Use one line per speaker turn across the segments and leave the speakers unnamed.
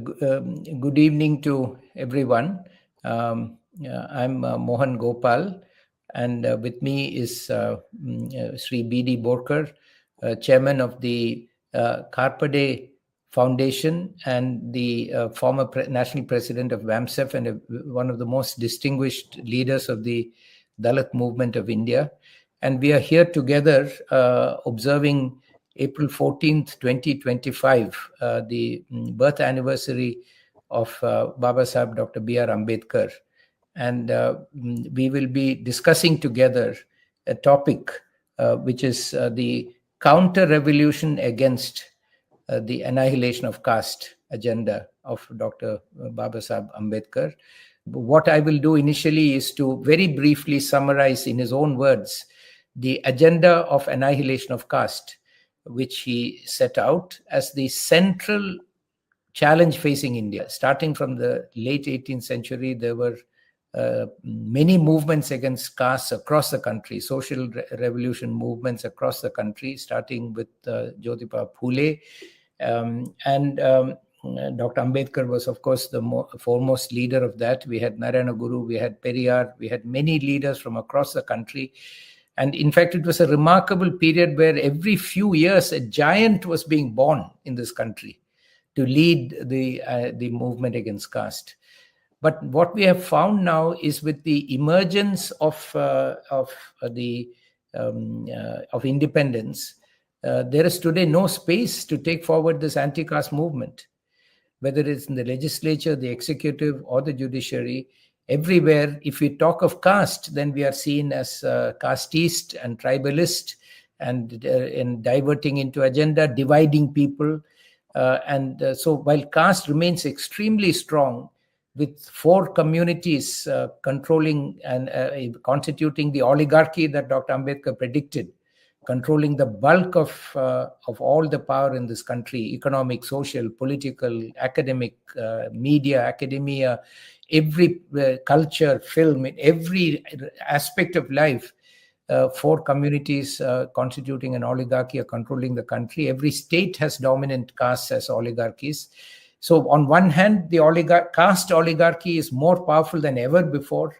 good evening to everyone. I'm Mohan Gopal, and with me is Sri B.D Borkar, chairman of the Khaparde Foundation and the former national president of Bamcef and one of the most distinguished leaders of the Dalit movement of India. And we are here together observing April 14th, 2025, the birth anniversary of Babasaheb Dr. B.R. Ambedkar. And we will be discussing together a topic which is the counter-revolution against the annihilation of caste agenda of Dr. Babasaheb Ambedkar. What I will do initially is to very briefly summarize in his own words the agenda of annihilation of caste, which he set out as the central challenge facing India. Starting from the late 18th century, there were many movements against castes across the country, social revolution movements across the country, starting with Jyotiba Phule. Dr. Ambedkar was, of course, the foremost leader of that. We had Narayana Guru, we had Periyar, we had many leaders from across the country. And in fact, it was a remarkable period where every few years a giant was being born in this country to lead the movement against caste. But what we have found now is with the emergence of independence, there is today no space to take forward this anti-caste movement, whether it's in the legislature, the executive, or the judiciary. Everywhere, if we talk of caste, then we are seen as casteist and tribalist and diverting into agenda, dividing people. So while caste remains extremely strong, with four communities controlling and constituting the oligarchy that Dr. Ambedkar predicted, controlling the bulk of all the power in this country, economic, social, political, academic, media, academia, every culture, film, in every aspect of life, four communities constituting an oligarchy are controlling the country. Every state has dominant castes as oligarchies. So on one hand, the caste oligarchy is more powerful than ever before.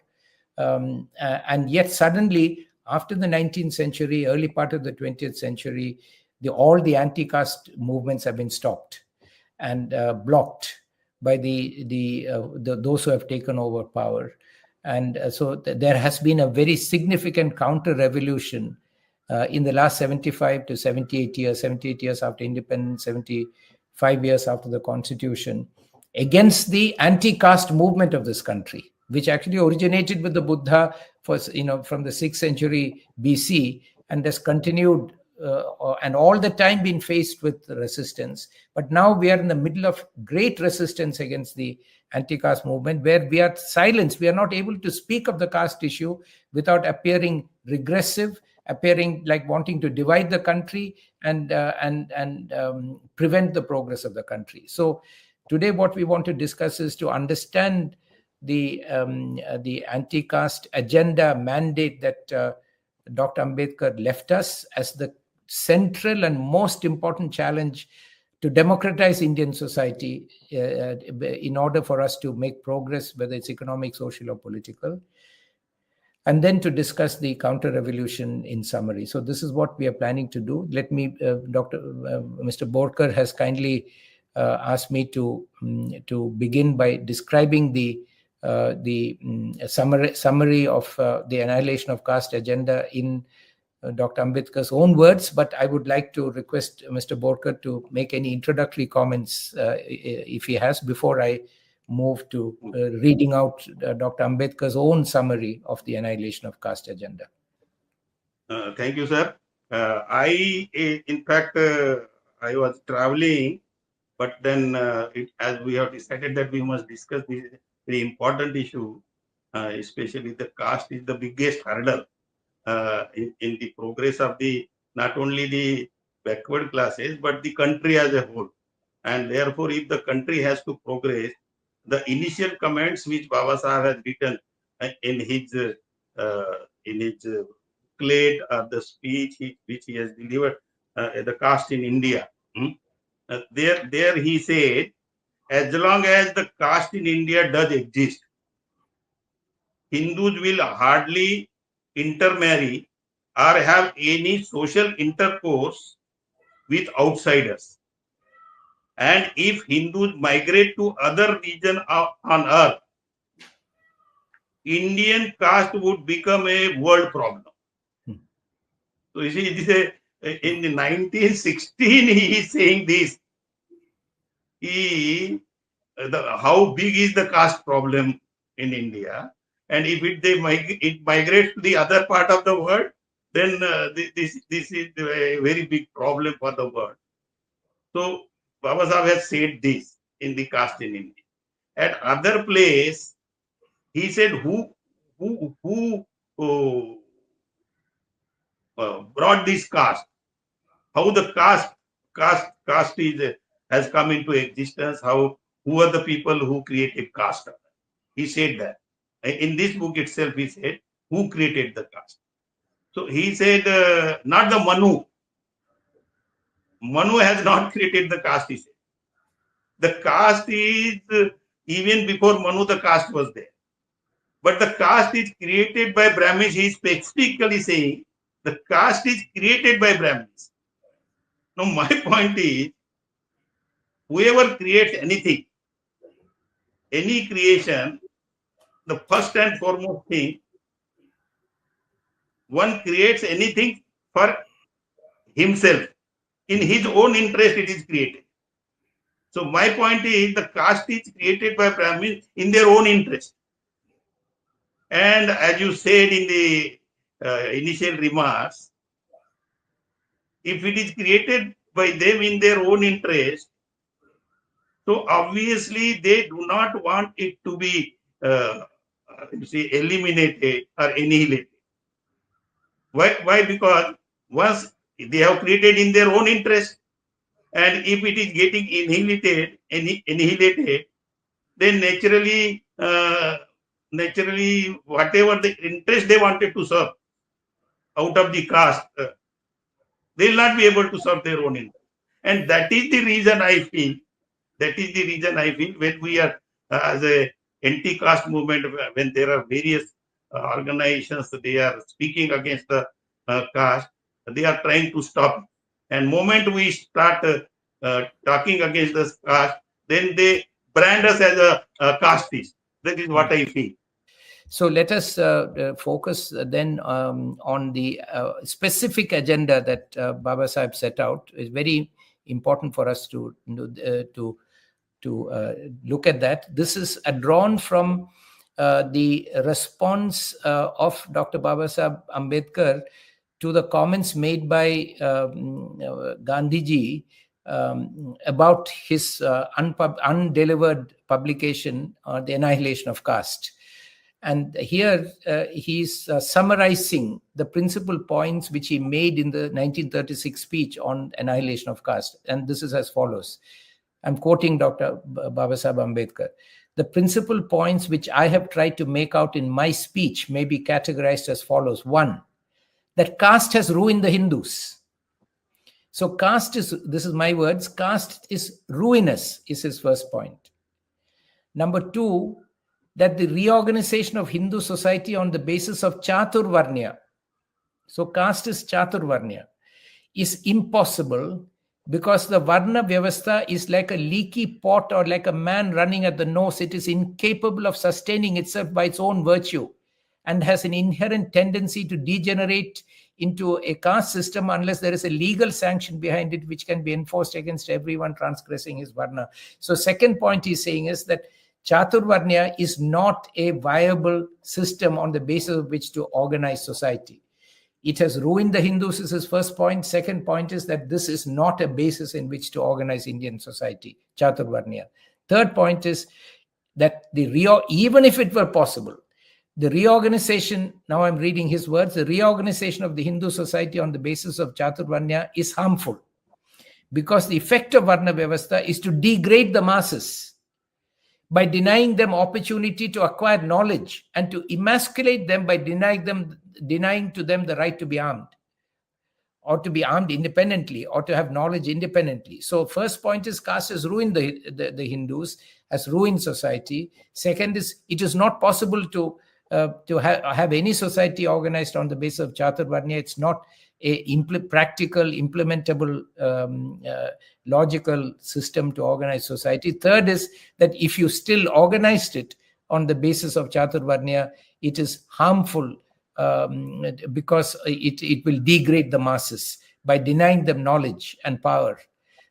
And yet suddenly, after the 19th century, early part of the 20th century, all the anti-caste movements have been stopped and blocked by those who have taken over power. And so there has been a very significant counter-revolution in the last 75 to 78 years after independence, 75 years after the constitution, against the anti-caste movement of this country, which actually originated with the Buddha from the 6th century BC and has continued and all the time been faced with resistance. But now we are in the middle of great resistance against the anti-caste movement, where we are silenced. We are not able to speak of the caste issue without appearing regressive, appearing like wanting to divide the country and prevent the progress of the country. So today what we want to discuss is to understand the anti-caste agenda mandate that Dr. Ambedkar left us as the central and most important challenge to democratize Indian society in order for us to make progress, whether it's economic, social, or political. And then to discuss the counter-revolution in summary. So this is what we are planning to do. Let me, Mr. Borkar has kindly asked me to begin by describing the summary of the annihilation of caste agenda in Dr. Ambedkar's own words, but I would like to request Mr. Borkar to make any introductory comments if he has, before I move to reading out Dr. Ambedkar's own summary of the annihilation of caste agenda.
Thank you, sir. In fact, I was traveling, but then as we have decided that we must discuss this very important issue, especially the caste is the biggest hurdle in the progress of not only the backward classes, but the country as a whole. And therefore, if the country has to progress, the initial comments which Babasaheb has written in his clade of the speech which he has delivered, the caste in India, there he said as long as the caste in India does exist, Hindus will hardly intermarry or have any social intercourse with outsiders. And if Hindus migrate to other regions on earth, Indian caste would become a world problem. So you see, this in the 1916 he is saying this. How big is the caste problem in India? And if it migrates to the other part of the world, then this is a very big problem for the world. So Babasaheb has said this in the caste in India. At other place, he said who brought this caste, how the caste has come into existence, who are the people who created caste. He said that. In this book itself, he said, who created the caste? So he said, not the Manu. Manu has not created the caste, he said. The caste is, even before Manu, the caste was there. But the caste is created by Brahmins. He is specifically saying, the caste is created by Brahmins. Now, my point is, whoever creates anything, any creation, the first and foremost thing, one creates anything for himself. In his own interest, it is created. So my point is, the caste is created by Brahmins in their own interest. And as you said in the initial remarks, if it is created by them in their own interest, so obviously they do not want it to be eliminated or annihilated. Why? Because once they have created in their own interest, and if it is getting annihilated, then naturally, whatever the interest they wanted to serve out of the caste, they will not be able to serve their own interest. And that is the reason I feel, when we are as a anti-caste movement, when there are various organizations, they are speaking against the caste, they are trying to stop. And moment we start talking against the caste, then they brand us as a casteist. That is what I feel.
So let us focus then on the specific agenda that Babasaheb set out. It's very important for us to look at that. This is drawn from the response of Dr. Babasaheb Ambedkar to the comments made by Gandhiji about his undelivered publication, The Annihilation of Caste. And here he's summarizing the principal points which he made in the 1936 speech on annihilation of caste. And this is as follows. I'm quoting Dr. Babasaheb Ambedkar. The principal points which I have tried to make out in my speech may be categorized as follows. 1, that caste has ruined the Hindus. So caste is, this is my words, caste is ruinous, is his first point. Number 2, that the reorganization of Hindu society on the basis of Chaturvarnya, so caste is Chaturvarnya, is impossible because the Varna Vyavastha is like a leaky pot or like a man running at the nose. It is incapable of sustaining itself by its own virtue and has an inherent tendency to degenerate into a caste system unless there is a legal sanction behind it which can be enforced against everyone transgressing his Varna. So second point he's saying is that Chaturvarnya is not a viable system on the basis of which to organize society. It has ruined the Hindus is his first point. Second point is that this is not a basis in which to organize Indian society, Chaturvarnya. Third point is that even if it were possible, the reorganization, now I'm reading his words, the reorganization of the Hindu society on the basis of Chaturvarnya is harmful because the effect of Varna Vyavastha is to degrade the masses by denying them opportunity to acquire knowledge and to emasculate them by denying to them the right to be armed. or to be armed independently, or to have knowledge independently. So first point is caste has ruined the Hindus, has ruined society. Second is it is not possible to have any society organized on the basis of Chaturvarnya. It's not a practical, implementable, logical system to organize society. Third is that if you still organized it on the basis of Chaturvarnya, it is harmful, because it will degrade the masses by denying them knowledge and power.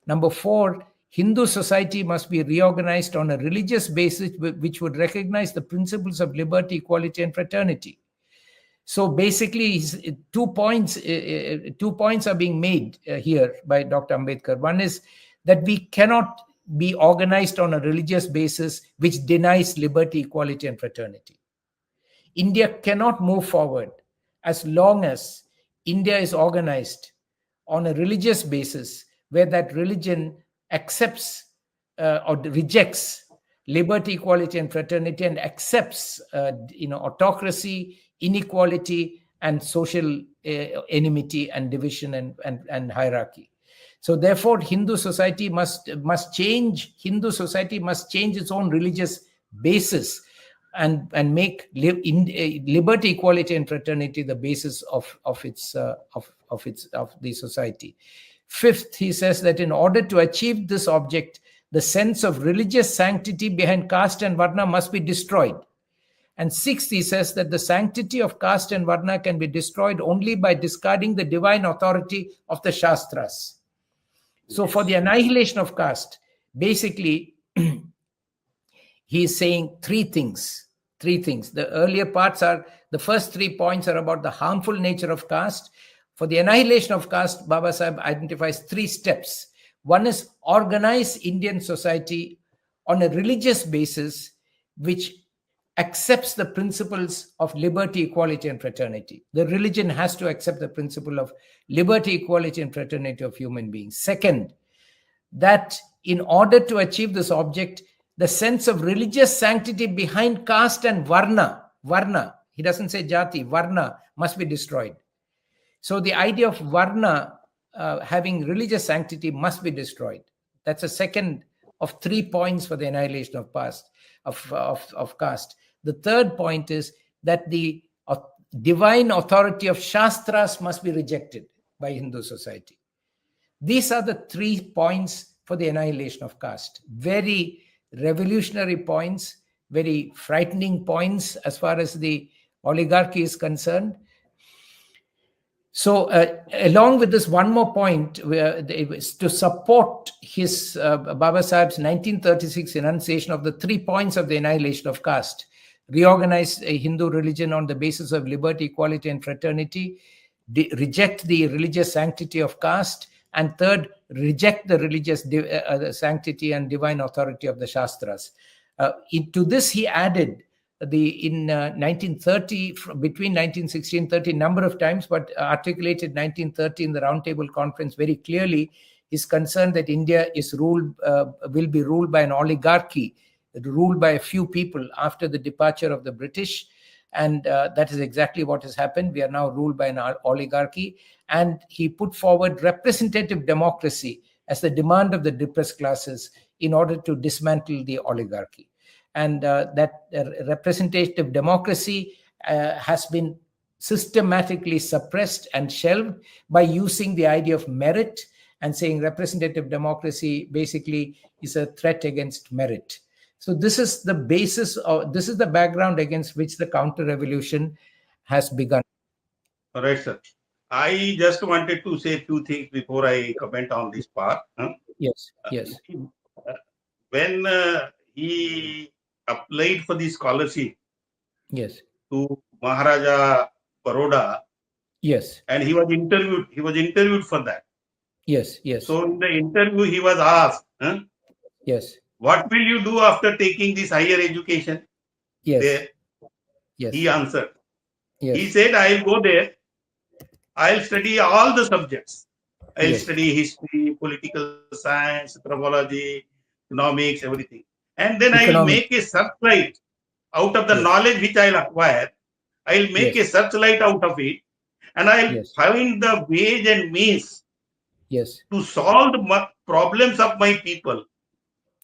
Number 4, Hindu society must be reorganized on a religious basis which would recognize the principles of liberty, equality, and fraternity. So basically, 2 points are being made here by Dr. Ambedkar. One is that we cannot be organized on a religious basis which denies liberty, equality, and fraternity. India cannot move forward as long as India is organized on a religious basis where that religion accepts or rejects liberty, equality, and fraternity, and accepts autocracy, inequality, and social enmity and division and hierarchy. So therefore, Hindu society must change. Hindu society must change its own religious basis and make liberty, equality, and fraternity the basis of the society. Fifth, he says that in order to achieve this object, the sense of religious sanctity behind caste and varna must be destroyed. And sixth, he says that the sanctity of caste and varna can be destroyed only by discarding the divine authority of the Shastras. So for the annihilation of caste, basically, he is saying three things. The earlier parts are, the first 3 points are about the harmful nature of caste. For the annihilation of caste, Babasaheb identifies 3 steps. One is organize Indian society on a religious basis which accepts the principles of liberty, equality, and fraternity. The religion has to accept the principle of liberty, equality, and fraternity of human beings. Second, that in order to achieve this object, the sense of religious sanctity behind caste and varna, he doesn't say jati, varna, must be destroyed. So the idea of varna having religious sanctity must be destroyed. That's a second of 3 points for the annihilation of caste. The third point is that the divine authority of Shastras must be rejected by Hindu society. These are the 3 points for the annihilation of caste. Very revolutionary points, very frightening points as far as the oligarchy is concerned. So along with this, one more point to support his Babasaheb's 1936 enunciation of the 3 points of the annihilation of caste: reorganize a Hindu religion on the basis of liberty, equality, and fraternity, reject the religious sanctity of caste, and third, reject the religious sanctity and divine authority of the Shastras. To this, he added in 1930, between 1960 and 30, number of times, but articulated 1930 in the Roundtable Conference very clearly, is concerned that India will be ruled by an oligarchy, ruled by a few people after the departure of the British. And that is exactly what has happened. We are now ruled by an oligarchy. And he put forward representative democracy as the demand of the depressed classes in order to dismantle the oligarchy. And that representative democracy has been systematically suppressed and shelved by using the idea of merit and saying representative democracy basically is a threat against merit. So this is the basis of, this is the background against which the counter-revolution has begun.
All right, sir. I just wanted to say a few things before I comment on this part.
Yes.
When he applied for the scholarship,
yes,
to Maharaja Baroda,
yes,
and he was interviewed for that.
Yes.
So in the interview, he was asked,
yes,
what will you do after taking this higher education?
Yes.
There,
Yes.
he answered.
Yes.
He said, I'll go there. I'll study all the subjects. I'll study history, political science, anthropology, economics, everything. And then I'll make a searchlight out of the knowledge which I'll acquire. I'll make a searchlight out of it. and I'll
Yes.
find the ways and means
Yes.
to solve the problems of my people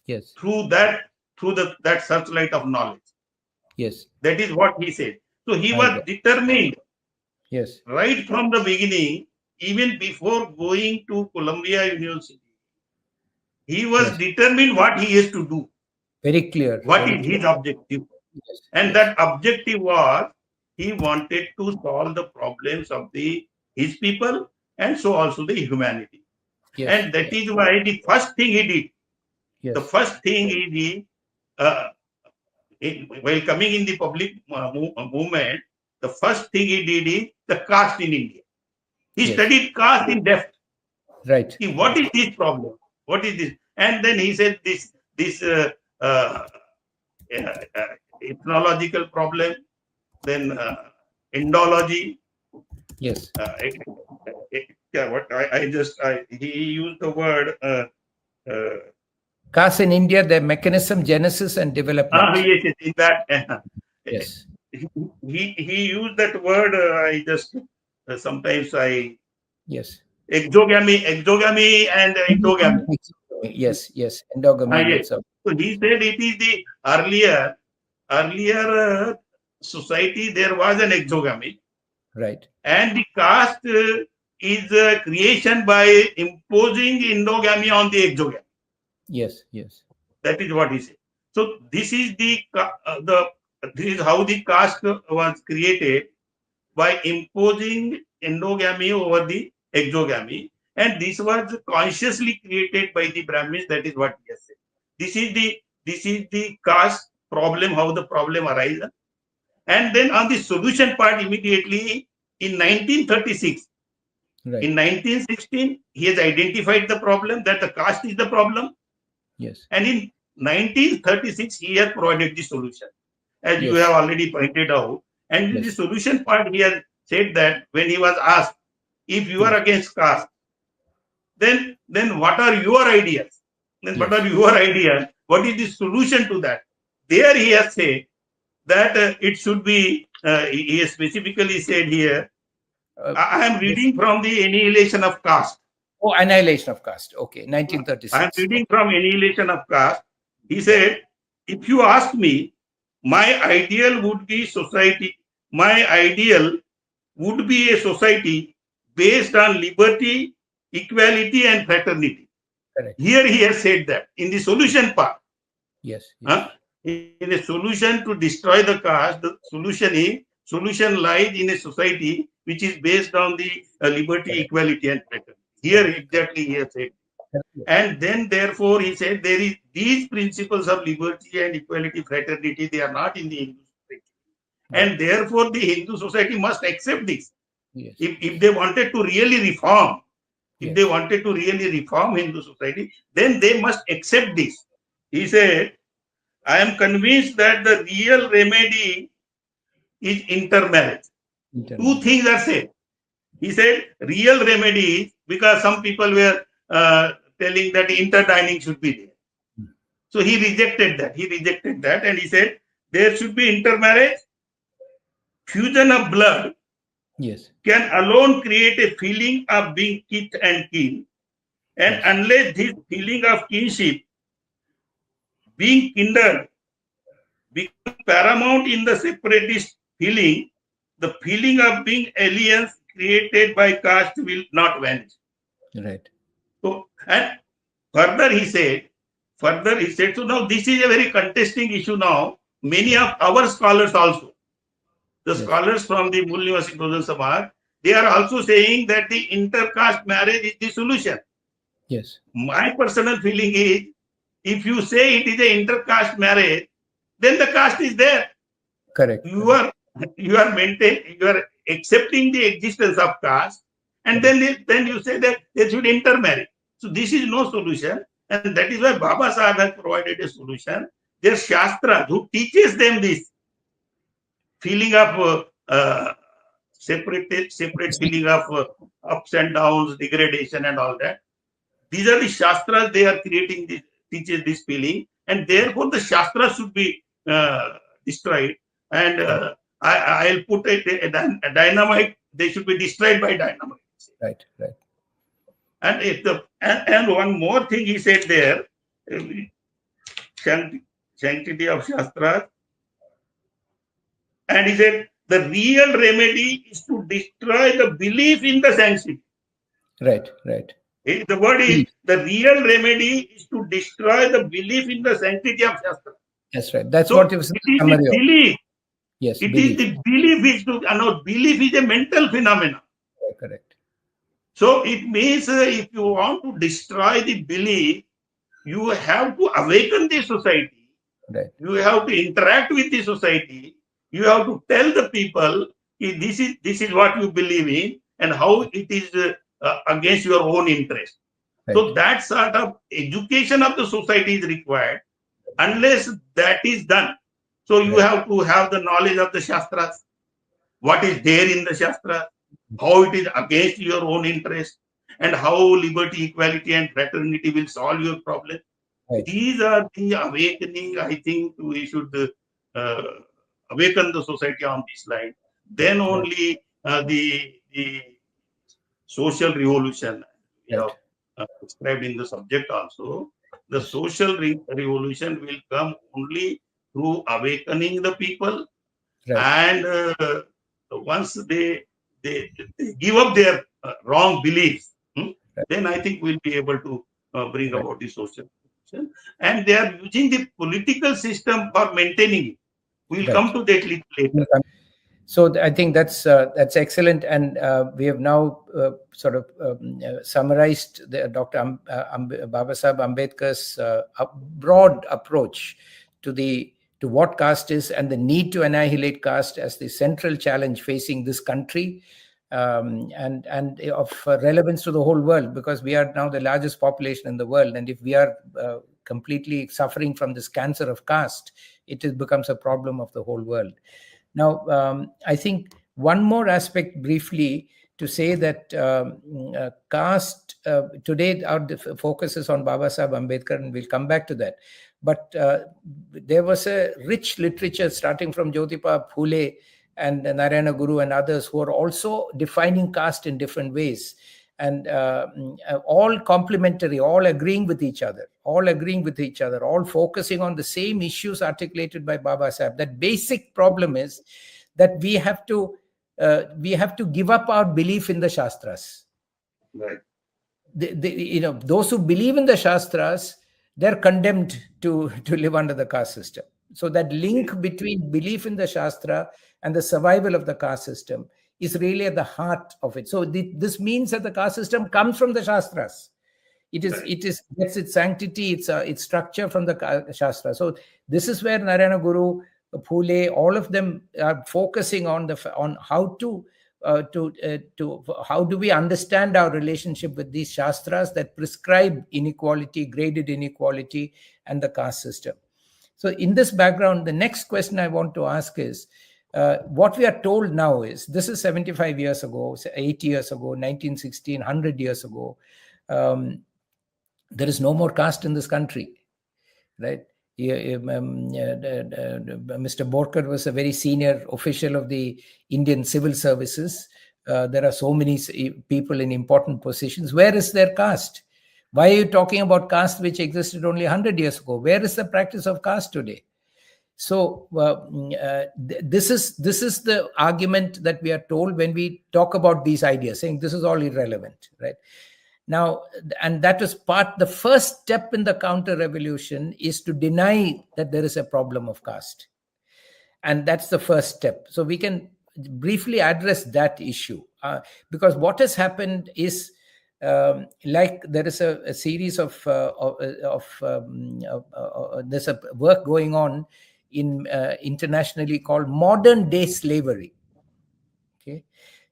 Yes.
through that searchlight of knowledge.
Yes.
That is what he said. So he
I
was
got.
determined
Yes.
right from the beginning, even before going to Columbia University. He was
Yes.
determined what he is to do,
Very clear.
what
Very
is
clear.
his objective.
Yes.
And
Yes.
that objective was he wanted to solve the problems of his people and so also the humanity.
Yes.
And that is why the first thing he did,
Yes.
the first thing he did, while coming in the public movement, the first thing he did is the caste in India. He
Yes.
studied caste in depth.
Right.
What is this problem? What is this? And then he said this ethnological problem, then endology.
Yes.
He used the word.
Caste in India, the mechanism, genesis, and development.
Yes, in that.
Yes.
He used that word. I just sometimes I
Yes.
exogamy and endogamy.
Yes. Yes. Endogamy and
Yes.
exogamy.
So he said it is the earlier society there was an exogamy,
Right.
and the caste is a creation by imposing endogamy on the exogamy.
Yes. Yes.
That is what he said. So this is this is how the caste was created, by imposing endogamy over the exogamy, and this was consciously created by the Brahmins. That is what he has said. This is the caste problem, how the problem arises. And then on the solution part, immediately in 1936,
Right.
in 1916, he has identified the problem, that the caste is the problem.
Yes.
And in 1936, he has provided the solution, as you
Yes.
have already pointed out. And in the
Yes.
solution part, he has said that when he was asked, if you are
Yes.
against caste, then what are your ideas? Then what
Yes.
are your ideas? What is the solution to that? There he has said that it should be, he has specifically said here, I am
Yes.
reading from the Annihilation of Caste.
Oh, Annihilation of Caste. Okay.
I am
1936.
reading from Annihilation of Caste. He said, if you ask me, my ideal would be society. My ideal would be a society based on liberty, equality, and fraternity.
Correct.
Here he has said that in the solution part.
Yes. Yes.
In a solution to destroy the caste, the solution lies in a society which is based on the liberty,
Correct.
equality, and fraternity. Here
Correct.
exactly he has said.
Correct.
And then therefore he said there is these principles of liberty and equality, fraternity, they are not in the Hindu society. And therefore the Hindu society must accept this.
Yes.
If they wanted to really reform, if
Yes.
they wanted to really reform Hindu society, then they must accept this. He said, I am convinced that the real remedy is intermarriage. Two things are said. He said real remedy is, because some people were telling that interdining should be there. So he rejected that. And he said there should be intermarriage. Fusion of blood
Yes.
can alone create a feeling of being kith and kin. And
Yes.
unless this feeling of kinship, being kindred, becomes paramount in the separatist feeling, the feeling of being aliens created by caste will not vanish.
Right.
So, and further he said, so now this is a very contesting issue now. Many of our scholars also, the
Yes.
scholars from the Mool Nivasi Bahujan Samaj, they are also saying that the intercaste marriage is the solution.
Yes.
My personal feeling is, if you say it is an intercaste marriage, then the caste is there.
Correct.
You are accepting the existence of caste, and then you say that they should intermarry. So this is no solution, and that is why Babasaheb has provided a solution. There are Shastras who teaches them this feeling of separate feeling of ups and downs, degradation, and all that. These are the Shastras they are creating, teaches this feeling, and therefore the Shastras should be destroyed. And I'll put a dynamite they should be destroyed by dynamite.
Right.
And and one more thing he said there, sanctity of Shastras, and he said the real remedy is to destroy the belief in the sanctity.
Right.
The word is the real remedy is to destroy the belief in the sanctity of Shastra.
That's right. That's
So
what it was.
it is the belief.
Yes,
it is the belief is to belief is a mental phenomenon.
Correct.
So it means if you want to destroy the belief, you have to awaken the society.
Right.
You have to interact with the society. You have to tell the people this is what you believe in and how it is against your own interest. Right. So that sort of education of the society is required. Unless that is done, so you have to have the knowledge of the Shastras, what is there in the Shastra, how it is against your own interest, and how liberty, equality, and fraternity will solve your problem. Right. These are the awakening. I think we should awaken the society on this line. Then only the social revolution we have described in the subject also. The social revolution will come only through awakening the people, and once they give up their wrong beliefs, then I think we'll be able to bring about the social revolution. And they are using the political system for maintaining it. We'll come to that little later.
So I think that's excellent, and we have now sort of summarized Dr. Babasaheb Ambedkar's broad approach to what caste is and the need to annihilate caste as the central challenge facing this country, and of relevance to the whole world, because we are now the largest population in the world, and if we are completely suffering from this cancer of caste, it becomes a problem of the whole world. Now, I think one more aspect briefly to say that caste, today our focus is on Babasaheb Ambedkar, and we'll come back to that. But there was a rich literature starting from Jyotiba Phule and Narayana Guru and others who are also defining caste in different ways. And all complementary, all agreeing with each other, all focusing on the same issues articulated by Babasaheb. That basic problem is that we have to give up our belief in the Shastras.
Right.
Those who believe in the Shastras, they're condemned to live under the caste system. So that link between belief in the Shastra and the survival of the caste system is really at the heart of it. So this means that the caste system comes from the Shastras. It gets its sanctity, its structure from the Shastra. So this is where Narayana Guru, Phule, all of them are focusing on how how do we understand our relationship with these Shastras that prescribe inequality, graded inequality, and the caste system. So in this background, the next question I want to ask is, what we are told now is, this is 75 years ago, 80 years ago, 1916, 100 years ago. There is no more caste in this country, right? Mr. Borkar was a very senior official of the Indian civil services. There are so many people in important positions. Where is their caste? Why are you talking about caste which existed only 100 years ago? Where is the practice of caste today? So this is the argument that we are told when we talk about these ideas, saying this is all irrelevant, right? Now, and that is the first step in the counter-revolution is to deny that there is a problem of caste. And that's the first step. So we can briefly address that issue, because what has happened is, like there is a series of there's a work going on in internationally called modern day slavery. Okay,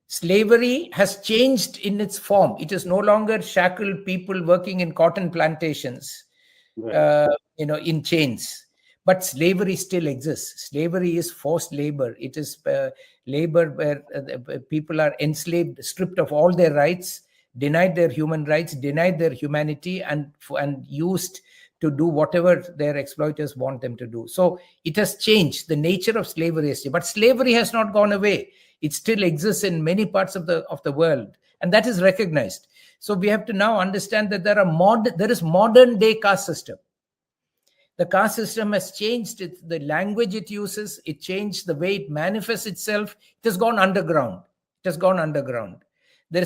slavery has changed in its form. It is no longer shackled people working in cotton plantations, in chains. But slavery still exists. Slavery is forced labor. It is labor where people are enslaved, stripped of all their rights, denied their human rights, denied their humanity, and used to do whatever their exploiters want them to do. So it has changed. The nature of slavery has changed, but slavery has not gone away. It still exists in many parts of the world, and that is recognized. So we have to now understand that there is modern day caste system. The caste system has changed the language it uses. It changed the way it manifests itself. It has gone underground. It has gone underground. There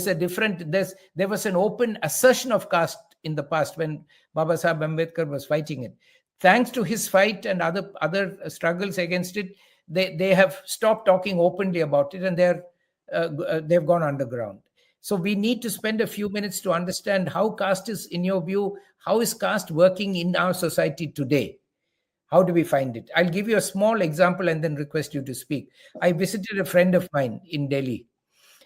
was an open assertion of caste in the past when Babasaheb Ambedkar was fighting it. Thanks to his fight and other struggles against it, they have stopped talking openly about it, and they've gone underground. So we need to spend a few minutes to understand how caste is, in your view, how is caste working in our society today? How do we find it? I'll give you a small example and then request you to speak. I visited a friend of mine in Delhi,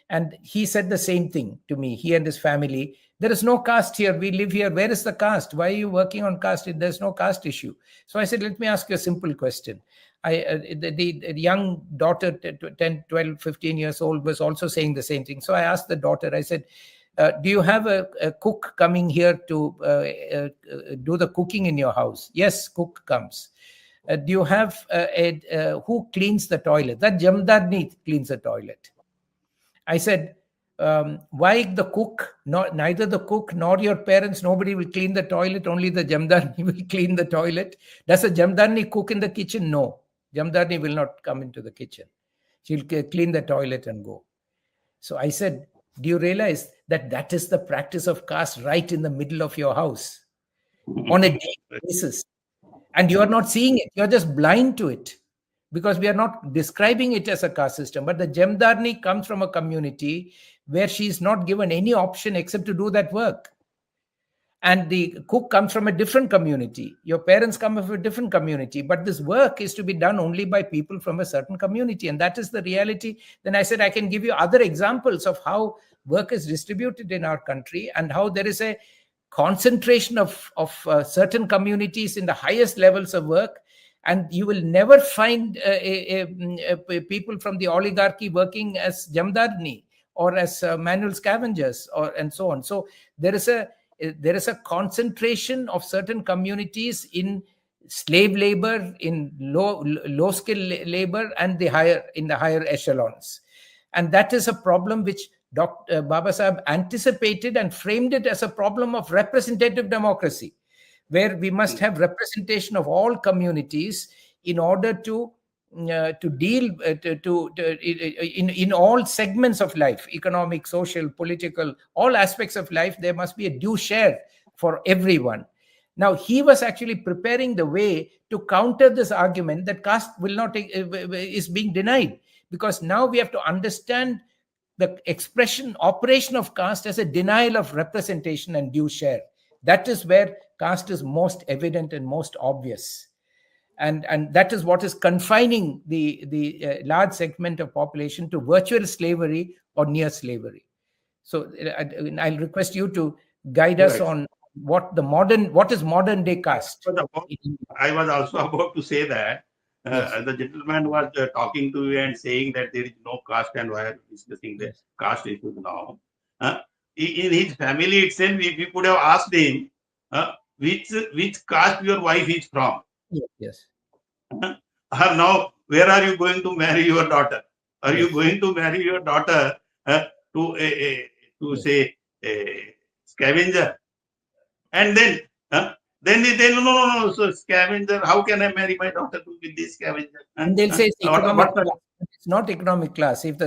and he said the same thing to me, he and his family. There is no caste here. We live here. Where is the caste? Why are you working on caste? There's no caste issue. So I said, let me ask you a simple question. The young daughter, 10, 12, 15 years old, was also saying the same thing. So I asked the daughter, I said, do you have a cook coming here to do the cooking in your house? Yes, cook comes. Do you have who cleans the toilet? That jamdarni cleans the toilet. I said, why the cook? Neither the cook nor your parents, nobody will clean the toilet. Only the jamdarni will clean the toilet. Does a jamdarni cook in the kitchen? No. Jamdarni will not come into the kitchen. She'll clean the toilet and go. So I said, do you realize that is the practice of caste right in the middle of your house on a daily basis? And you are not seeing it. You're just blind to it because we are not describing it as a caste system. But the jamdarni comes from a community where she is not given any option except to do that work. And the cook comes from a different community. Your parents come from a different community. But this work is to be done only by people from a certain community. And that is the reality. Then I said, I can give you other examples of how work is distributed in our country and how there is a concentration of certain communities in the highest levels of work. And you will never find people from the oligarchy working as jamdarni or as manual scavengers and so on. So there is a concentration of certain communities in slave labor, in low skill labor, and the higher echelons. And that is a problem which Dr. Babasaheb anticipated and framed it as a problem of representative democracy, where we must have representation of all communities in order to deal in all segments of life, economic, social, political, all aspects of life. There must be a due share for everyone. Now, he was actually preparing the way to counter this argument that caste is being denied, because now we have to understand the operation of caste as a denial of representation and due share. That is where caste is most evident and most obvious. And that is what is confining the large segment of population to virtual slavery or near slavery. So I'll request you to guide us on what is modern day caste.
I was also about to say that the gentleman was talking to you and saying that there is no caste, and why are you discussing the caste issues now? In his family itself, we could have asked him which caste your wife is from.
Yes.
Or now, where are you going to marry your daughter? Are you going to marry your daughter to say a scavenger? And then they say, no. So scavenger, how can I marry my daughter to be this scavenger?
And they'll say it's not economic class. If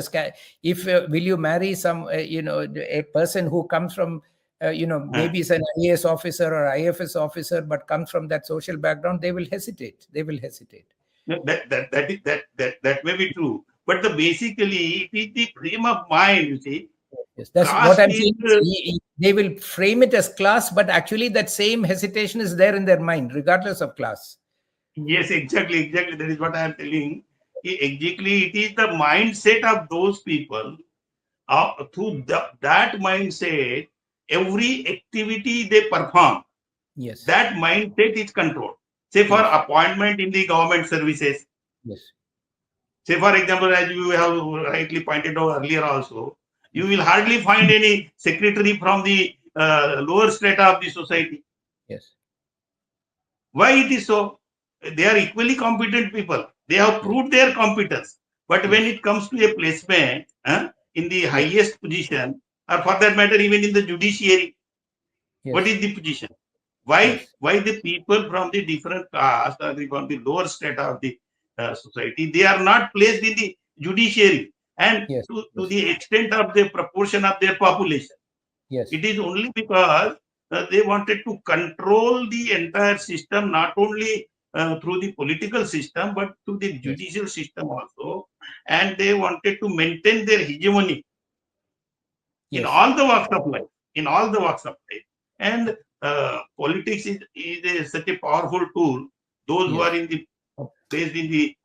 will you marry some a person who comes from maybe is an IAS officer or IFS officer, but comes from that social background, they will hesitate.
That may be true, but basically it is the frame of mind, you see.
Yes, that's what I'm saying. They will frame it as class, but actually that same hesitation is there in their mind, regardless of class.
Yes, exactly. That is what I am telling. Exactly, it is the mindset of those people. Through that mindset, every activity they perform, that mindset is controlled. Say for appointment in the government services.
Yes.
Say for example, as you have rightly pointed out earlier also, You will hardly find any secretary from the lower strata of the society.
Yes.
Why it is so? They are equally competent people. They have proved their competence. But when it comes to a placement in the highest position, or for that matter, even in the judiciary, what is the position? Why the people from the different caste or from the lower strata of the society, they are not placed in the judiciary, and to the extent of the proportion of their population? It is only because they wanted to control the entire system, not only through the political system, but through the judicial system also. And they wanted to maintain their hegemony in all the walks of life, in all the walks of life. And politics is such a powerful tool. Those who are in the placed in the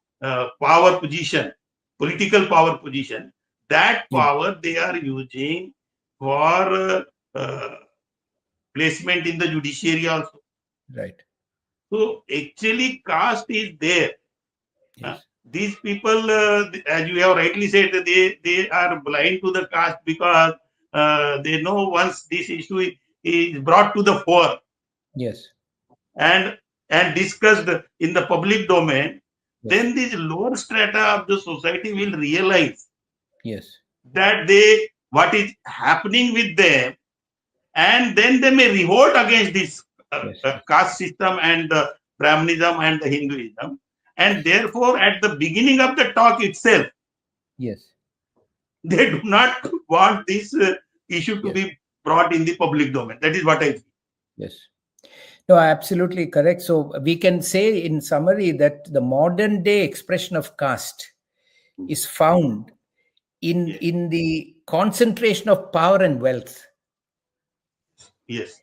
power position, political power position, that power they are using for placement in the judiciary also.
Right.
So actually, caste is there. These people, as you have rightly said, they are blind to the caste because they know once this issue is brought to the fore.
Yes.
And discussed in the public domain, then this lower strata of the society will realize that what is happening with them, and then they may revolt against this caste system and the Brahmanism and the Hinduism. And therefore, at the beginning of the talk itself, they do not want this issue to be brought in the public domain. That is what I feel.
Yes. No, absolutely correct. So we can say in summary that the modern day expression of caste is found in the concentration of power and wealth.
Yes.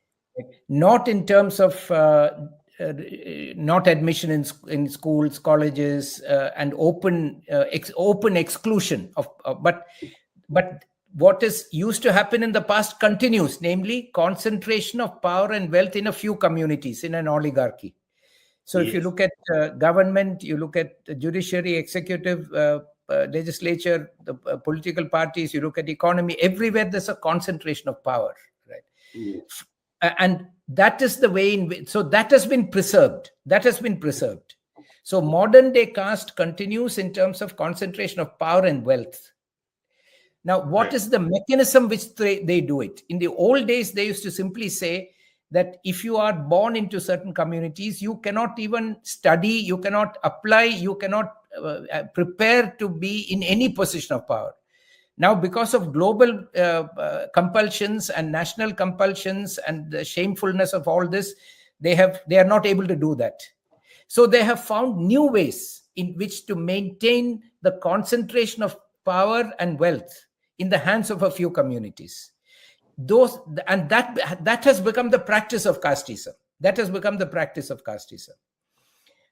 Not in terms of not admission in schools, colleges, and open exclusion of, but what is used to happen in the past continues, namely concentration of power and wealth in a few communities, in an oligarchy. So if you look at government, you look at the judiciary, executive, legislature, the political parties, you look at economy, everywhere there's a concentration of power, right? And that is the way in which, so that has been preserved. So modern day caste continues in terms of concentration of power and wealth. Now, what is the mechanism which they do it? In the old days, they used to simply say that if you are born into certain communities, you cannot even study, you cannot apply, you cannot prepare to be in any position of power. Now, because of global compulsions and national compulsions and the shamefulness of all this, they are not able to do that. So they have found new ways in which to maintain the concentration of power and wealth in the hands of a few communities. That has become the practice of casteism.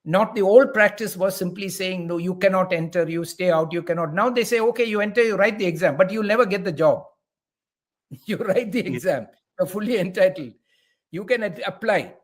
Not the old practice was simply saying, no, you cannot enter, you stay out, you cannot. Now they say, okay, you enter, you write the exam, but you'll never get the job. You write the exam, you're fully entitled. You can apply,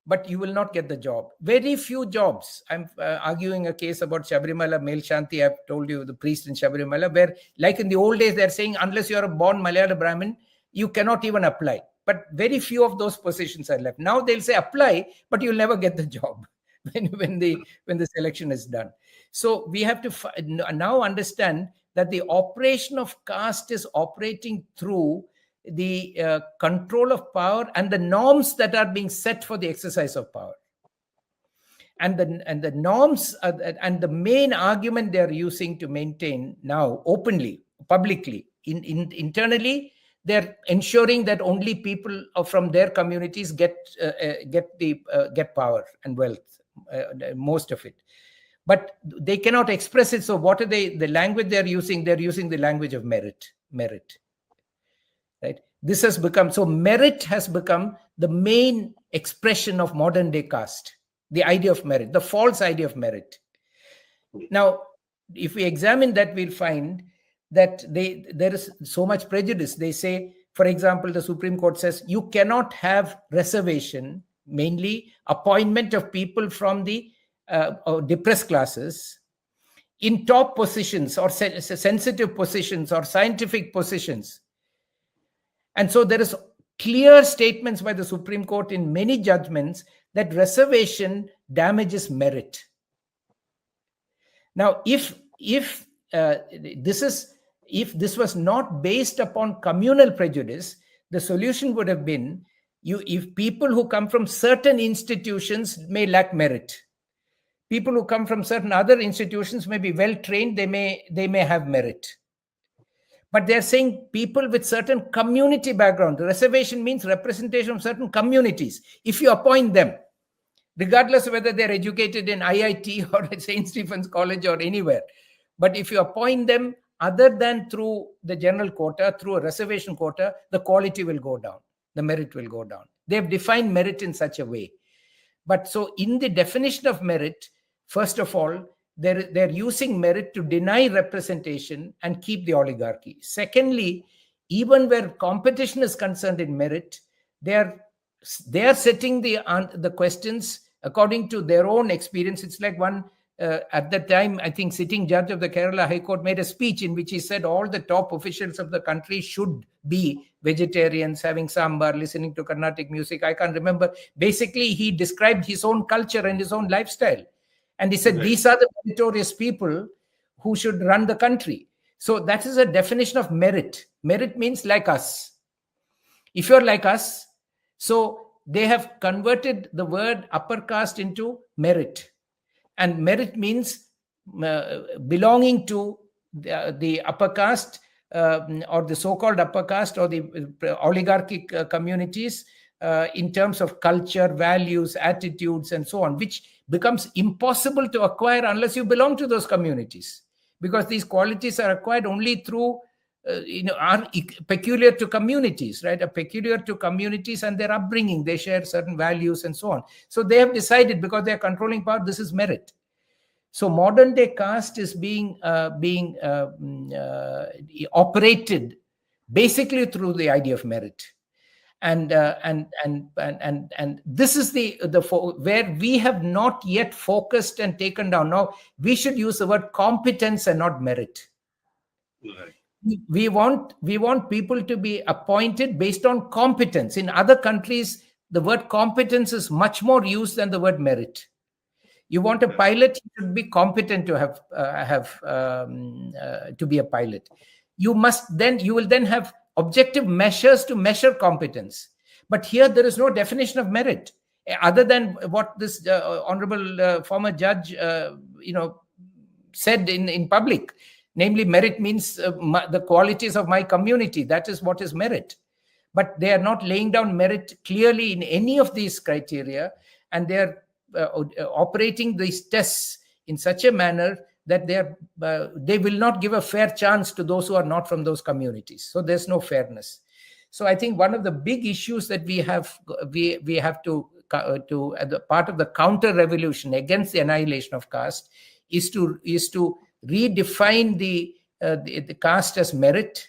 but you will not get the job. Very few jobs. I'm arguing a case about Shabarimala, male Shanti. I've told you, the priest in Shabarimala, where like in the old days, they're saying, unless you're a born Malayalam Brahmin, you cannot even apply. But very few of those positions are left. Now they'll say apply, but you'll never get the job when the selection is done. So we have to now understand that the operation of caste is operating through the control of power and the norms that are being set for the exercise of power. And the norms and the main argument they are using to maintain now openly, publicly, internally, they're ensuring that only people from their communities get power and wealth, most of it. But they cannot express it. So what are the language they're using? They're using the language of merit. Right? This has become, so merit has become the main expression of modern day caste. The idea of merit, the false idea of merit. Now, if we examine that, we'll find that there is so much prejudice. They say, for example, the Supreme Court says you cannot have reservation, mainly appointment of people from the depressed classes in top positions or sensitive positions or scientific positions And so there is clear statements by the Supreme Court in many judgments that reservation damages merit. Now, if this was not based upon communal prejudice, the solution would have been if people who come from certain institutions may lack merit. People who come from certain other institutions may be well trained, they may have merit. But they're saying people with certain community background. The reservation means representation of certain communities. If you appoint them, regardless of whether they're educated in IIT or at St. Stephen's College or anywhere, but if you appoint them other than through the general quota, through a reservation quota, the quality will go down, the merit will go down. They've defined merit in such a way. But so in the definition of merit, first of all, they're using merit to deny representation and keep the oligarchy. Secondly, even where competition is concerned in merit, they are setting the questions according to their own experience. It's like one, at that time, I think sitting judge of the Kerala High Court made a speech in which he said all the top officials of the country should be vegetarians, having sambar, listening to Carnatic music. I can't remember. Basically, he described his own culture and his own lifestyle. And he said, these are the meritorious people who should run the country. So that is a definition of merit. Merit means like us. If you're like us, so they have converted the word upper caste into merit. And merit means belonging to the upper caste or the so-called upper caste or the oligarchic communities in terms of culture, values, attitudes, and so on, which becomes impossible to acquire unless you belong to those communities, because these qualities are acquired only through are peculiar to communities, right? Are peculiar to communities and their upbringing. They share certain values and so on. So they have decided, because they are controlling power, this is merit. So modern day caste is being operated basically through the idea of merit. And this is where we have not yet focused and taken down. Now we should use the word competence and not merit.
Right.
We want people to be appointed based on competence. In other countries, the word competence is much more used than the word merit. You want a pilot, he should be competent to to be a pilot. You will then have objective measures to measure competence. But here there is no definition of merit other than what this honorable former judge said in public. Namely, merit means the qualities of my community. That is what is merit. But they are not laying down merit clearly in any of these criteria, and they are operating these tests in such a manner that they will not give a fair chance to those who are not from those communities. So there's no fairness. So I think one of the big issues that we have to the part of the counter revolution against the annihilation of caste is to redefine the caste as merit,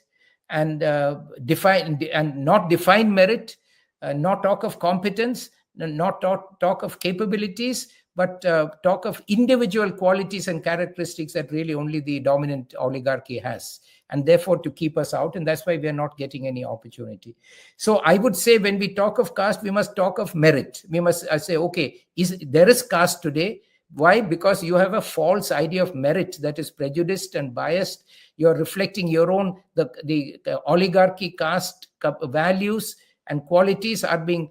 and not define merit, not talk of competence, not talk of capabilities, but talk of individual qualities and characteristics that really only the dominant oligarchy has, and therefore to keep us out. And that's why we are not getting any opportunity. So I would say when we talk of caste, we must talk of merit. We must say, okay, there is caste today. Why? Because you have a false idea of merit that is prejudiced and biased. You're reflecting your own, the oligarchy caste values and qualities are being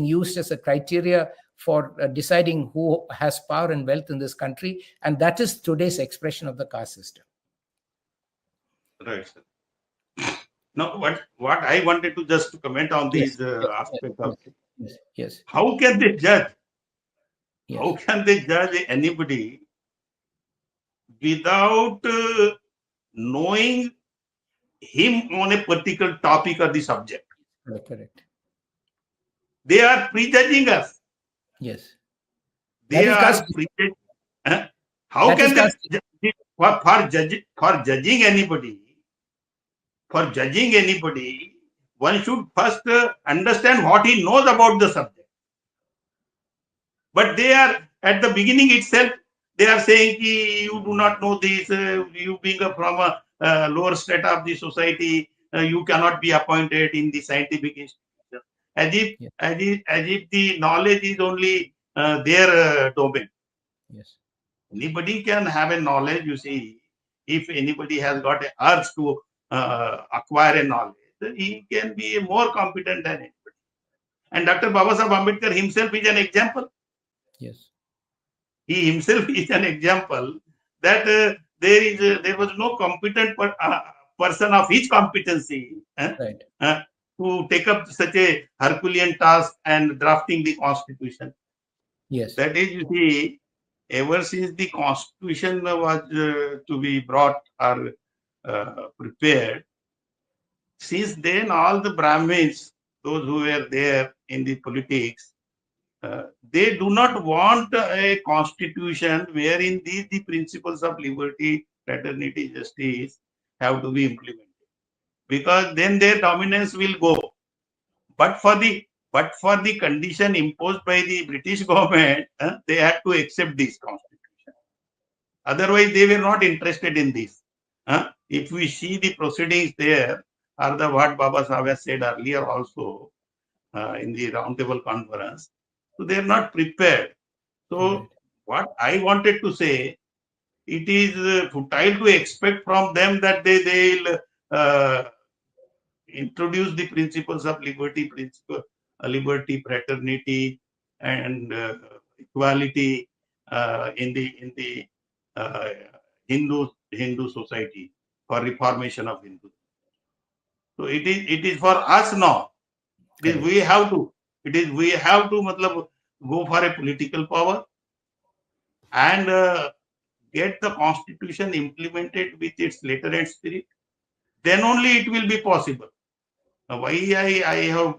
used as a criteria for deciding who has power and wealth in this country. And that is today's expression of the caste system.
Right, sir. Now, what I wanted to just comment on these aspects of
yes.
How can they judge?
Yes.
How can they judge anybody without knowing him on a particular topic or the subject?
Correct.
They are prejudging us.
Yes.
They are prejudging. How can they for judging anybody? For judging anybody, one should first understand what he knows about the subject. But they are, at the beginning itself, they are saying, you do not know this, you being from a lower strata of the society, you cannot be appointed in the scientific institution, as if
Yeah.
as if the knowledge is only their domain.
Yes.
Anybody can have a knowledge. You see, if anybody has got an urge to acquire a knowledge, he can be more competent than anybody. And Dr. Babasaheb Ambedkar himself is an example.
Yes.
He himself is an example that there was no competent person of his competency
Right.
to take up such a Herculean task and drafting the constitution.
Yes.
That is, you see, ever since the constitution was to be brought or prepared, since then all the Brahmins, those who were there in the politics, they do not want a constitution wherein the principles of liberty, fraternity, justice have to be implemented, because then their dominance will go. But for the condition imposed by the British government, they had to accept this constitution. Otherwise, they were not interested in this. If we see the proceedings there, or what Baba Sahib has said earlier also in the roundtable conference, so they are not prepared. So
Right.
what I wanted to say, it is futile to expect from them that they'll introduce the principles of liberty, fraternity, and equality in the uh, Hindu society for reformation of Hindu. So it is for us now. It is
Correct.
we have to. We have to matlab, go for a political power and get the constitution implemented with its letter and spirit. Then only it will be possible. Why I have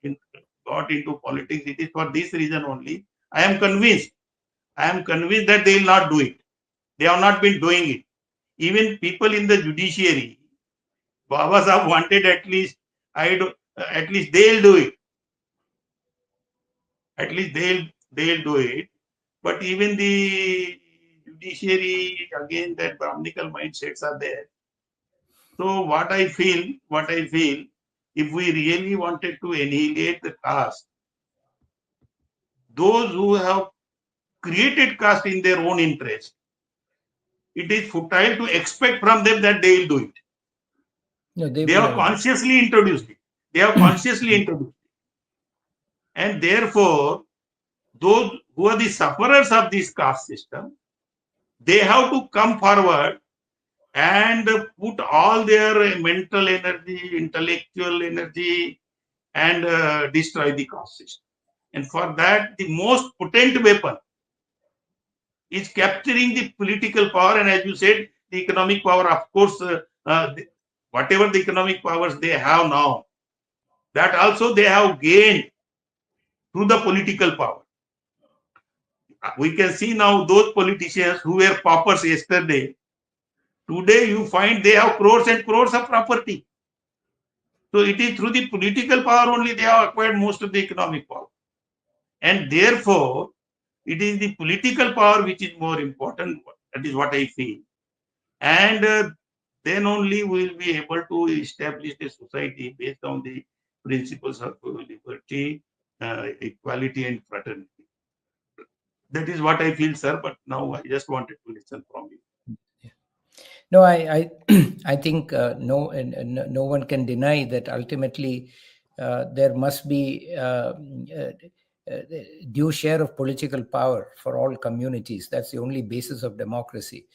in, got into politics, it is for this reason only. I am convinced that they will not do it. They have not been doing it. Even people in the judiciary, Baba Sahib wanted at least they'll do it. At least they'll do it. But even the judiciary, again, that Brahminical mindsets are there. So what I feel, if we really wanted to annihilate the caste, those who have created caste in their own interest, it is futile to expect from them that they will do it.
No, they
They
will
have
never do it.
consciously introduced it. And therefore, those who are the sufferers of this caste system, they have to come forward and put all their mental energy, intellectual energy, and destroy the caste system. And for that, the most potent weapon is capturing the political power. And as you said, the economic power, of course, whatever the economic powers they have now, that also they have gained through the political power. We can see now those politicians who were paupers yesterday, today you find they have crores and crores of property. So it is through the political power only they have acquired most of the economic power. And therefore, it is the political power which is more important. That is what I feel. And then only we will be able to establish a society based on the principles of liberty, equality, and fraternity. That is what I feel, sir. But now I just wanted to listen from you.
No, I I think no one can deny that ultimately there must be due share of political power for all communities. That's the only basis of democracy.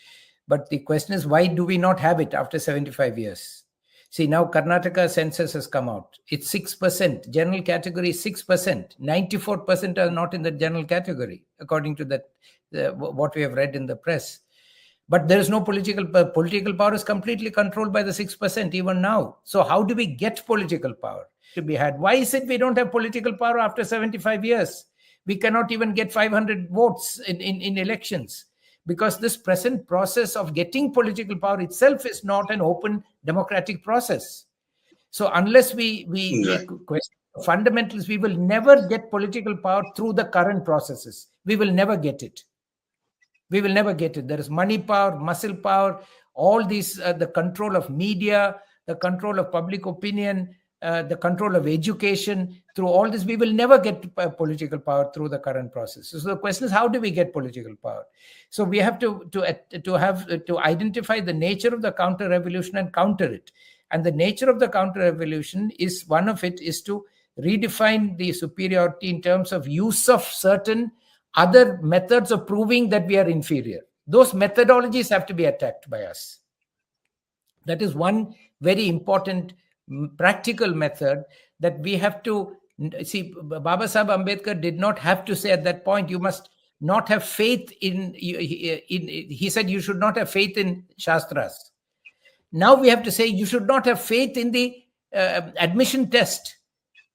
But the question is, why do we not have it after 75 years? See, now Karnataka census has come out. It's 6%. General category is 6%. 94% are not in the general category, according to that what we have read in the press. But there is no political power is completely controlled by the 6% even now. So how do we get political power to be had? Why is it we don't have political power after 75 years? We cannot even get 500 votes in elections, because this present process of getting political power itself is not an open democratic process. So unless we question fundamentals, we will never get political power through the current processes. We will never get it. We will never get it. There is money power, muscle power, all these, the control of media, the control of public opinion, the control of education. Through all this, we will never get political power through the current process. So the question is, how do we get political power? So we have to identify the nature of the counter revolution and counter it. And the nature of the counter revolution is, one of it is to redefine the superiority in terms of use of certain other methods of proving that we are inferior. Those methodologies have to be attacked by us. That is one very important practical method that we have to see. Babasaheb Ambedkar did not have to say at that point, you must not have faith in he said you should not have faith in Shastras. Now we have to say you should not have faith in the admission test,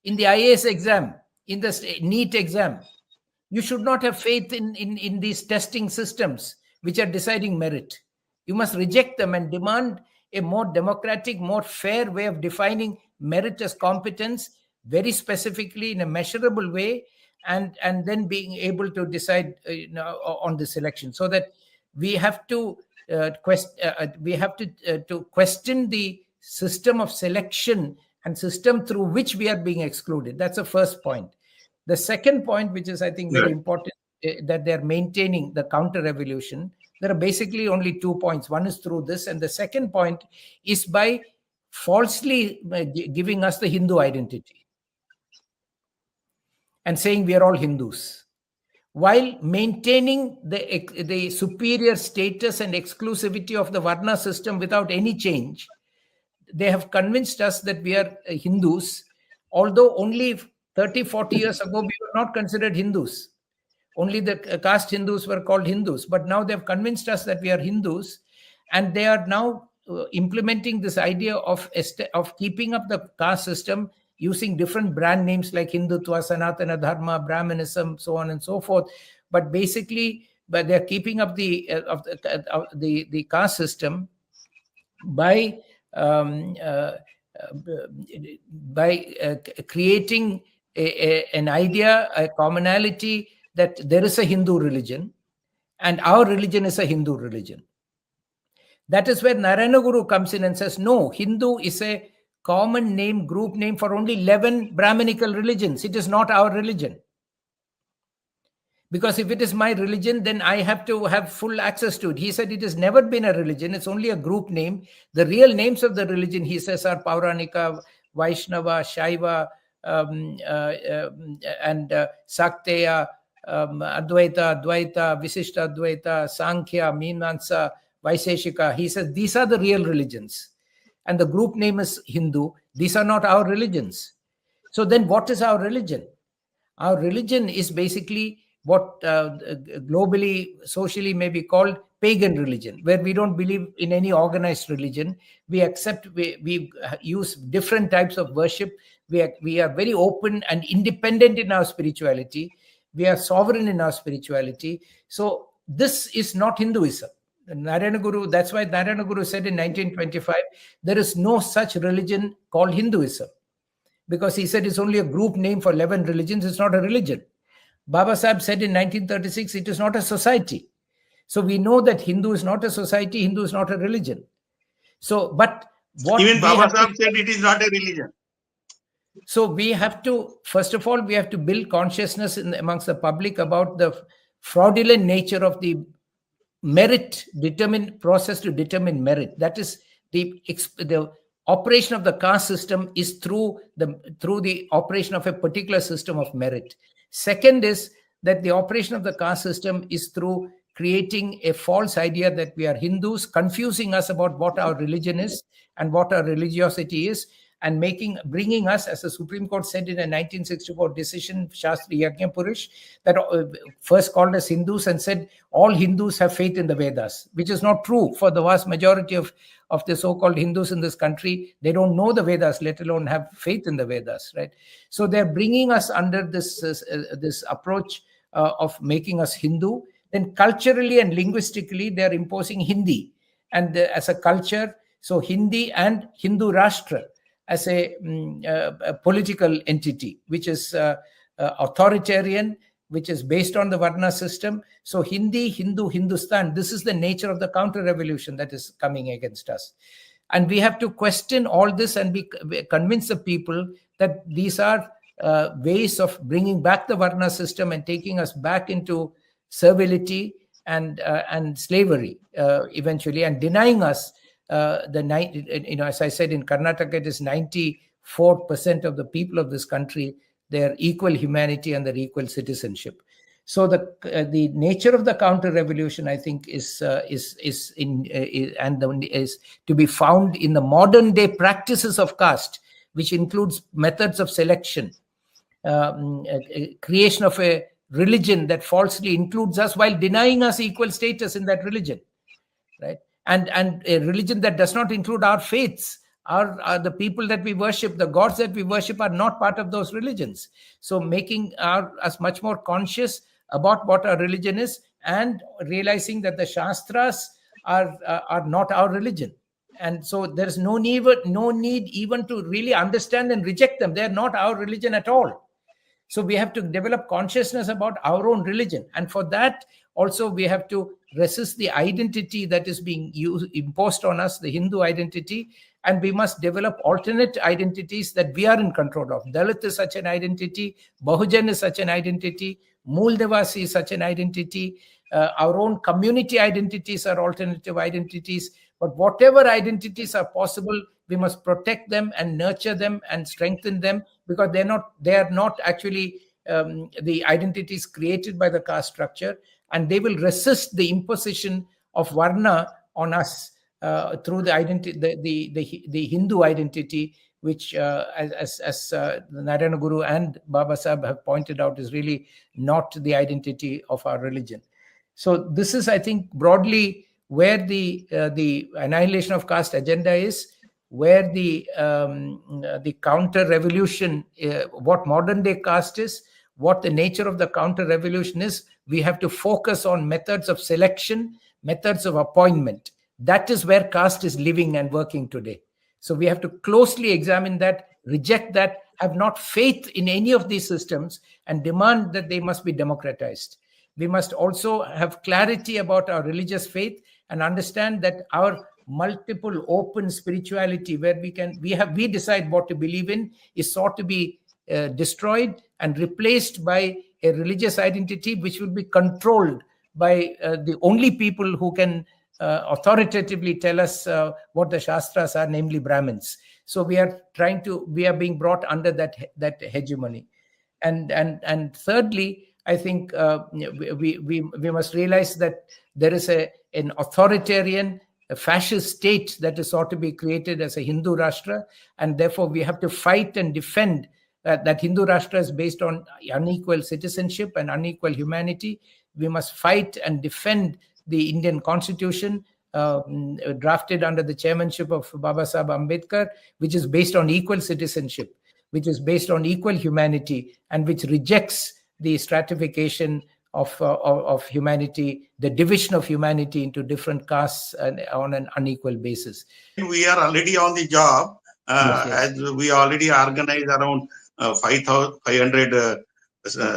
in the IAS exam, in the NEET exam. You should not have faith in these testing systems which are deciding merit. You must reject them and demand a more democratic, more fair way of defining merit as competence, very specifically in a measurable way, and then being able to decide on the selection. So that we have to question the system of selection and system through which we are being excluded. That's the first point. The second point, which is I think very important, that they're maintaining the counter revolution. There are basically only 2 points. One is through this, and the second point is by falsely giving us the Hindu identity and saying we are all Hindus, while maintaining the superior status and exclusivity of the Varna system without any change. They have convinced us that we are Hindus, although only 30, 40 years ago we were not considered Hindus. Only the caste Hindus were called Hindus. But now they've convinced us that we are Hindus, and they are now implementing this idea of keeping up the caste system using different brand names like Hindutva, Sanatana Dharma, Brahmanism, so on and so forth. But basically, they're keeping up the caste system by creating an idea, a commonality that there is a Hindu religion and our religion is a Hindu religion. That is where Narayana Guru comes in and says, no, Hindu is a common name, group name for only 11 Brahminical religions. It is not our religion. Because if it is my religion, then I have to have full access to it. He said it has never been a religion. It's only a group name. The real names of the religion, he says, are Pauranika, Vaishnava, Shaiva, and Sakteya, Advaita, Dvaita, Visishta Advaita, Sankhya, Meenamsa, Vaiseshika. He says these are the real religions. And the group name is Hindu. These are not our religions. So then what is our religion? Our religion is basically what globally, socially may be called pagan religion, where we don't believe in any organized religion. We accept, we use different types of worship. We are very open and independent in our spirituality. We are sovereign in our spirituality. So this is not Hinduism. Narayana Guru, that's why Narayana Guru said in 1925, there is no such religion called Hinduism. Because he said it's only a group name for 11 religions, it's not a religion. Babasaheb said in 1936, it is not a society. So we know that Hindu is not a society, Hindu is not a religion. So, but what
even Babasaheb said it is not a religion.
So we have to, first of all, we have to build consciousness amongst the public about the fraudulent nature of the merit process to determine merit. That is the operation of the caste system is through the operation of a particular system of merit. Second is that the operation of the caste system is through creating a false idea that we are Hindus, confusing us about what our religion is and what our religiosity is, and bringing us, as the Supreme Court said in a 1964 decision, Shastri Yajnapurush, that first called us Hindus and said all Hindus have faith in the Vedas, which is not true for the vast majority of the so-called Hindus in this country. They don't know the Vedas, let alone have faith in the Vedas, right? So they're bringing us under this approach of making us Hindu. Then culturally and linguistically, they're imposing Hindi and as a culture. So Hindi and Hindu Rashtra as a political entity, which is authoritarian, which is based on the Varna system. So Hindi, Hindu, Hindustan, this is the nature of the counter-revolution that is coming against us. And we have to question all this and convince the people that these are ways of bringing back the Varna system and taking us back into servility and slavery eventually, and denying us as I said, in Karnataka, it is 94% of the people of this country, their equal humanity and their equal citizenship. So the nature of the counter revolution, I think, is to be found in the modern day practices of caste, which includes methods of selection, creation of a religion that falsely includes us while denying us equal status in that religion, right? And a religion that does not include our faiths. The people that we worship, the gods that we worship, are not part of those religions. So making us much more conscious about what our religion is, and realizing that the Shastras are not our religion. And so there's no need even to really understand and reject them. They're not our religion at all. So we have to develop consciousness about our own religion. And for that, also, we have to resist the identity that is being imposed on us, the Hindu identity. And we must develop alternate identities that we are in control of. Dalit is such an identity. Bahujan is such an identity. Mooldevasi is such an identity. Our own community identities are alternative identities. But whatever identities are possible, we must protect them and nurture them and strengthen them, because they are not actually the identities created by the caste structure, and they will resist the imposition of Varna on us through the identity, the Hindu identity, which, as Narayana Guru and Babasaheb have pointed out, is really not the identity of our religion. So this is, I think, broadly where the annihilation of caste agenda is, where the counter revolution, what modern day caste is, what the nature of the counter revolution is. We have to focus on methods of selection, methods of appointment. That is where caste is living and working today. So we have to closely examine that, reject that, have not faith in any of these systems, and demand that they must be democratized. We must also have clarity about our religious faith and understand that our multiple open spirituality, where we decide what to believe in, is sought to be destroyed and replaced by a religious identity which will be controlled by the only people who can authoritatively tell us what the Shastras are, namely Brahmins. So we are being brought under that hegemony. And thirdly, I think we must realize that there is an authoritarian, a fascist state that is sought to be created as a Hindu Rashtra, and therefore we have to fight and defend that Hindu Rashtra is based on unequal citizenship and unequal humanity. We must fight and defend the Indian Constitution, drafted under the chairmanship of Babasaheb Ambedkar, which is based on equal citizenship, which is based on equal humanity, and which rejects the stratification of humanity, the division of humanity into different castes on an unequal basis.
We are already on the job,
Yes.
as we already organized around 500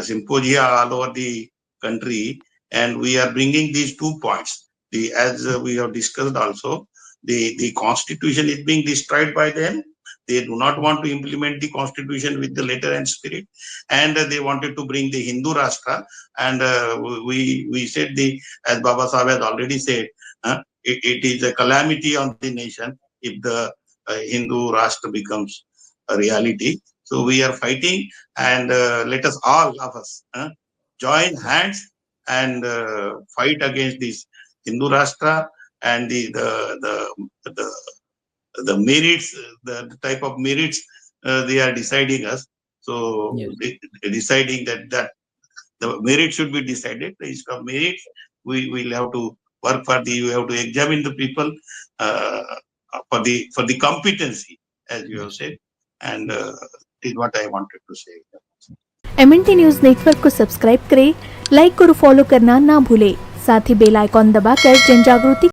symposia all over the country, and we are bringing these 2 points. As we have discussed also, the constitution is being destroyed by them. They do not want to implement the constitution with the letter and spirit, and they wanted to bring the Hindu Rashtra. And we said, as Babasaheb has already said, it is a calamity on the nation if the Hindu Rashtra becomes a reality. So we are fighting, and let us all of us join hands and fight against this Hindu Rashtra and the merits, the type of merits they are deciding us. So
Yes.
deciding that the merit should be decided. Instead of merits, we will have to work we have to examine the people for the competency, as you have said, and is what I wanted to say.
MNT news network को subscribe करें, like और follow करना ना भूलें। साथ ही bell icon दबाकर जन जागृति